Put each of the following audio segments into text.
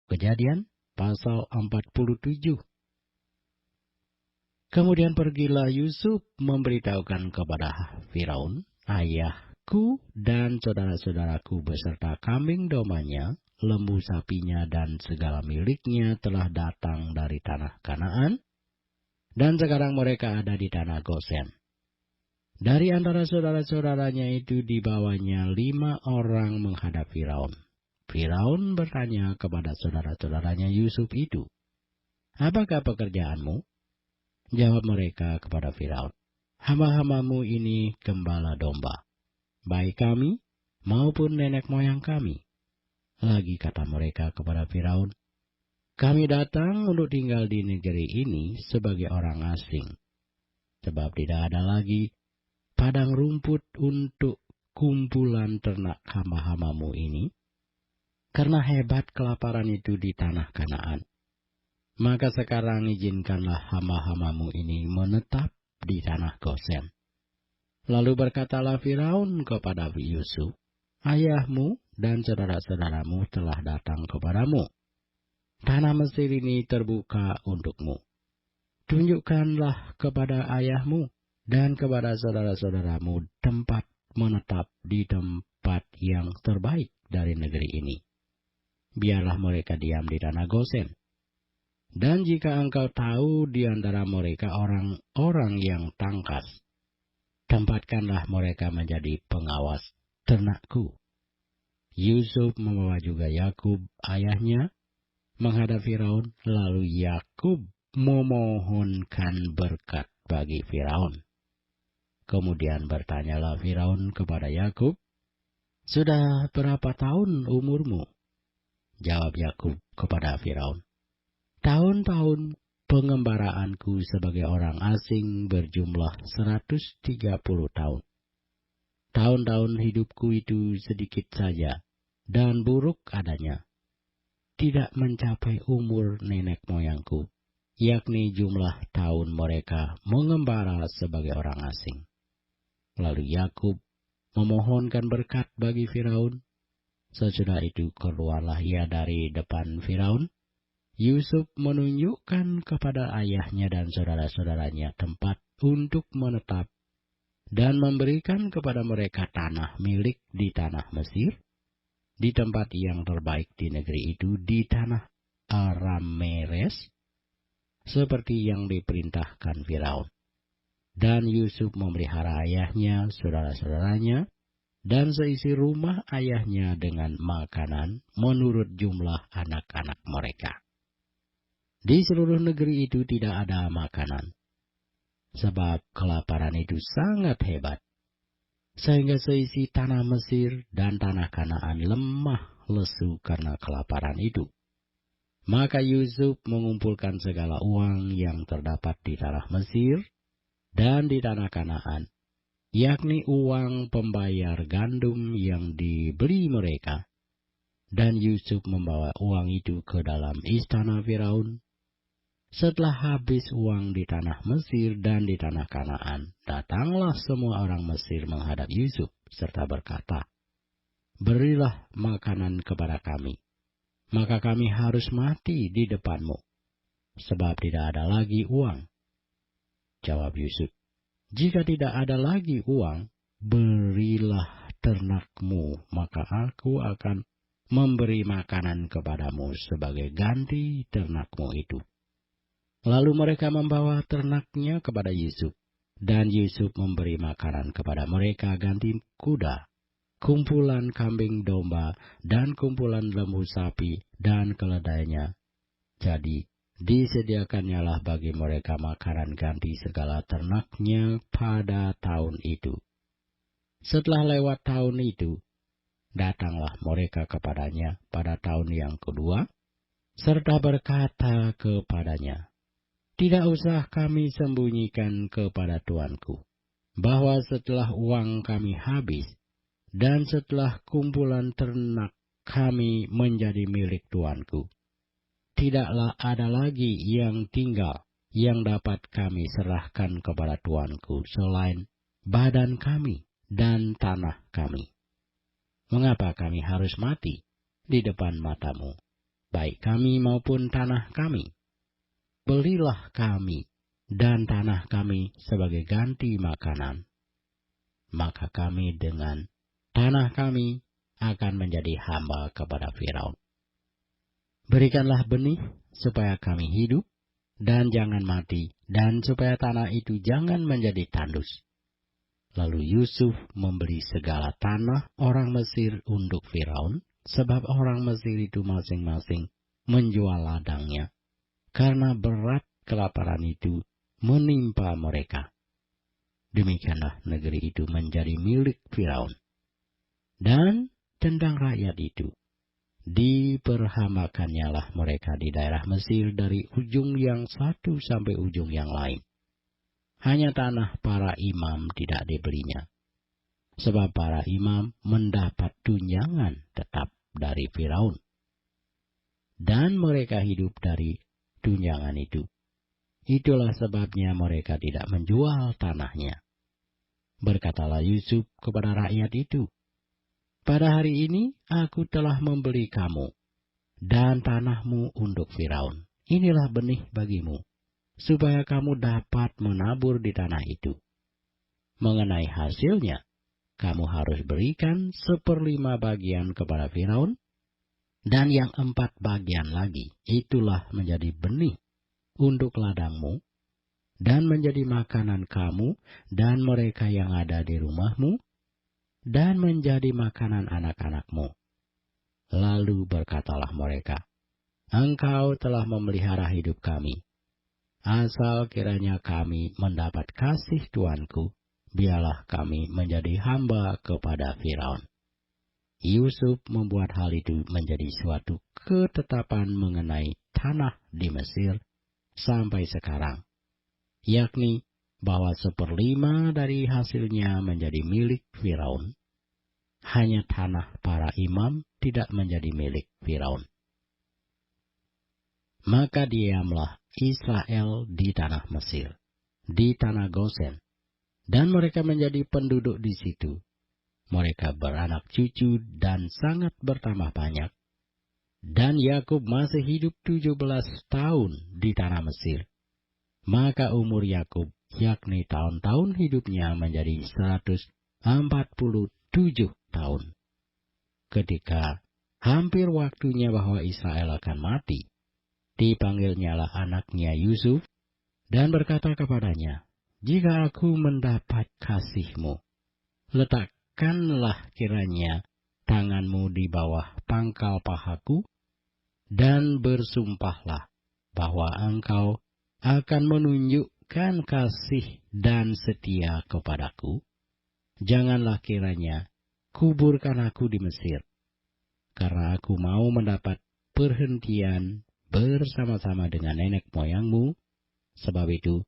Kejadian pasal 47. Kemudian pergilah Yusuf memberitahukan kepada Firaun, ayahku dan saudara-saudaraku beserta kambing dombanya, lembu sapinya dan segala miliknya telah datang dari tanah Kanaan, dan sekarang mereka ada di tanah Gosen. Dari antara saudara-saudaranya itu dibawanya 5 orang menghadap Firaun. Firaun bertanya kepada saudara-saudaranya Yusuf itu, "Apakah pekerjaanmu?" Jawab mereka kepada Firaun, "Hamba-hambamu ini gembala domba, baik kami maupun nenek moyang kami." Lagi kata mereka kepada Firaun, "Kami datang untuk tinggal di negeri ini sebagai orang asing, sebab tidak ada lagi padang rumput untuk kumpulan ternak hamba-hambamu ini, karena hebat kelaparan itu di tanah Kanaan. Maka sekarang izinkanlah hamba-hambamu ini menetap di tanah Gosen." Lalu berkatalah Firaun kepada Yusuf, "Ayahmu dan saudara-saudaramu telah datang kepadamu. Tanah Mesir ini terbuka untukmu. Tunjukkanlah kepada ayahmu dan kepada saudara-saudaramu tempat menetap di tempat yang terbaik dari negeri ini. Biarlah mereka diam di tanah Gosen. Dan jika engkau tahu di antara mereka orang-orang yang tangkas, tempatkanlah mereka menjadi pengawas ternakku." Yusuf membawa juga Yakub ayahnya menghadap Firaun, lalu Yakub memohonkan berkat bagi Firaun. Kemudian bertanyalah Firaun kepada Yakub, "Sudah berapa tahun umurmu?" Jawab Yakub kepada Firaun, "Tahun-tahun pengembaraanku sebagai orang asing berjumlah 130 tahun. Tahun-tahun hidupku itu sedikit saja dan buruk adanya, tidak mencapai umur nenek moyangku, yakni jumlah tahun mereka mengembara sebagai orang asing." Lalu Yakub memohonkan berkat bagi Firaun. Sesudah itu keluarlah ia dari depan Firaun. Yusuf menunjukkan kepada ayahnya dan saudara-saudaranya tempat untuk menetap dan memberikan kepada mereka tanah milik di tanah Mesir, di tempat yang terbaik di negeri itu, di tanah Arameres, seperti yang diperintahkan Firaun. Dan Yusuf memelihara ayahnya, saudara-saudaranya, dan seisi rumah ayahnya dengan makanan menurut jumlah anak-anak mereka. Di seluruh negeri itu tidak ada makanan, sebab kelaparan itu sangat hebat, sehingga seisi tanah Mesir dan tanah Kanaan lemah lesu karena kelaparan itu. Maka Yusuf mengumpulkan segala uang yang terdapat di tanah Mesir dan di tanah Kanaan, yakni uang pembayar gandum yang dibeli mereka. Dan Yusuf membawa uang itu ke dalam istana Firaun. Setelah habis uang di tanah Mesir dan di tanah Kanaan, datanglah semua orang Mesir menghadap Yusuf, serta berkata, "Berilah makanan kepada kami, maka kami harus mati di depanmu, sebab tidak ada lagi uang." Jawab Yusuf, "Jika tidak ada lagi uang, berilah ternakmu, maka aku akan memberi makanan kepadamu sebagai ganti ternakmu itu." Lalu mereka membawa ternaknya kepada Yusuf, dan Yusuf memberi makanan kepada mereka ganti kuda, kumpulan kambing domba, dan kumpulan lembu sapi, dan keledainya. Jadi disediakannyalah bagi mereka makanan ganti segala ternaknya pada tahun itu. Setelah lewat tahun itu, datanglah mereka kepadanya pada tahun yang kedua, serta berkata kepadanya, "Tidak usah kami sembunyikan kepada tuanku, bahwa setelah uang kami habis, dan setelah kumpulan ternak kami menjadi milik tuanku, tidaklah ada lagi yang tinggal yang dapat kami serahkan kepada tuanku selain badan kami dan tanah kami. Mengapa kami harus mati di depan matamu?" baik kami maupun tanah kami. Belilah kami dan tanah kami sebagai ganti makanan. Maka kami dengan tanah kami akan menjadi hamba kepada Firaun. Berikanlah benih supaya kami hidup dan jangan mati, dan supaya tanah itu jangan menjadi tandus. Lalu Yusuf membeli segala tanah orang Mesir untuk Firaun, sebab orang Mesir itu masing-masing menjual ladangnya, karena berat kelaparan itu menimpa mereka. Demikianlah negeri itu menjadi milik Firaun. Dan tentang rakyat itu, diperhamakannya lah mereka di daerah Mesir dari ujung yang satu sampai ujung yang lain. Hanya tanah para imam tidak dibelinya, sebab para imam mendapat tunjangan tetap dari Firaun. Dan mereka hidup dari tunjangan itu. Itulah sebabnya mereka tidak menjual tanahnya. Berkatalah Yusuf kepada rakyat itu, pada hari ini aku telah membeli kamu dan tanahmu untuk Firaun. Inilah benih bagimu, supaya kamu dapat menabur di tanah itu. Mengenai hasilnya, kamu harus berikan 1/5 bagian kepada Firaun, dan yang 4 bagian lagi itulah menjadi benih untuk ladangmu, dan menjadi makanan kamu dan mereka yang ada di rumahmu, dan menjadi makanan anak-anakmu. Lalu berkatalah mereka, engkau telah memelihara hidup kami. Asal kiranya kami mendapat kasih Tuanku, biarlah kami menjadi hamba kepada Firaun. Yusuf membuat hal itu menjadi suatu ketetapan mengenai tanah di Mesir sampai sekarang, yakni bahwa 1/5 dari hasilnya menjadi milik Firaun. Hanya tanah para imam tidak menjadi milik Firaun. Maka diamlah Israel di tanah Mesir, di tanah Gosen, dan mereka menjadi penduduk di situ. Mereka beranak cucu dan sangat bertambah banyak. Dan Yakub masih hidup 17 tahun di tanah Mesir. Maka umur Yakub, yakni tahun-tahun hidupnya, menjadi 147 tahun. Ketika hampir waktunya bahwa Israel akan mati, dipanggilnyalah anaknya Yusuf dan berkata kepadanya, jika aku mendapat kasihmu, letakkanlah kiranya tanganmu di bawah pangkal pahaku, dan bersumpahlah bahwa engkau akan menunjukkan kasih dan setia kepadaku. Janganlah kiranya kuburkan aku di Mesir, karena aku mau mendapat perhentian bersama-sama dengan nenek moyangmu. Sebab itu,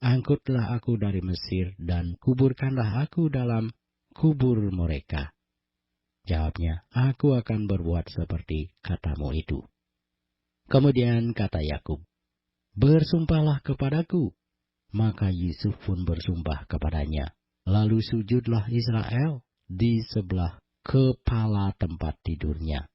angkutlah aku dari Mesir dan kuburkanlah aku dalam kubur mereka. Jawabnya, aku akan berbuat seperti katamu itu. Kemudian kata Yakub, bersumpahlah kepadaku. Maka Yusuf pun bersumpah kepadanya. Lalu sujudlah Israel di sebelah kepala tempat tidurnya.